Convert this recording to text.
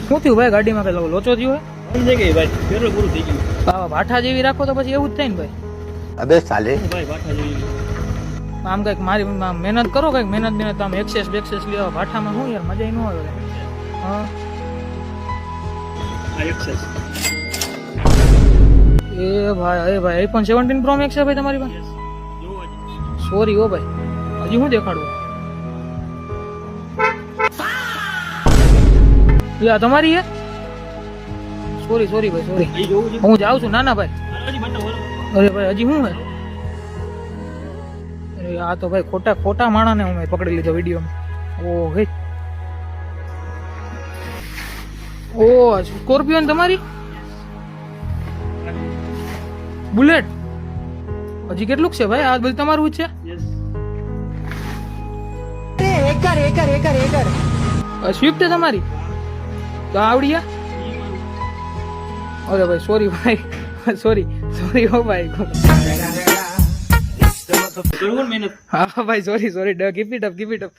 શું થયું ભાઈ ગાડીમાં કઈ લોચો થયો હોય સમજે કે ભાઈ પેટ્રોલ પૂરું થઈ ગયું ભાઠા જેવી રાખો તો પછી એવું જ થાય ને ભાઈ अबे साले ભાઈ બાઠા જેવી આમ કઈક મારી મહેનત કરો કઈક મહેનત આમ એક્સેસ બેક્સેસ લેવા ભાઠામાં શું યાર મજા ન આવે હા આ એક્સેસ એ ભાઈ iPhone 17 Pro Max છે ભાઈ તમારી પાસે જોવા જ સોરી હો ભાઈ હજી હું દેખાડું યા તમારી હે સોરી ભાઈ સોરી અહીં જોવું છે હું જાઉં છું ના ભાઈ હજી બટન બોલો અરે ભાઈ હજી શું હે અરે આ તો ભાઈ ખોટા માણાને હું પકડી લીધો વિડીયોમાં ઓ હે ઓ સ્કોર્પિયો તમારી બુલેટ હજી કેટલું છે ભાઈ આ બધું તમારું જ છે યસ સ્વિફ્ટ છે તમારી તો આવડ્યા અરે ભાઈ સોરી ભાઈ સોરી હો ભાઈ બરોબર મહેનત હા ભાઈ સોરી કીપ ઇટ અપ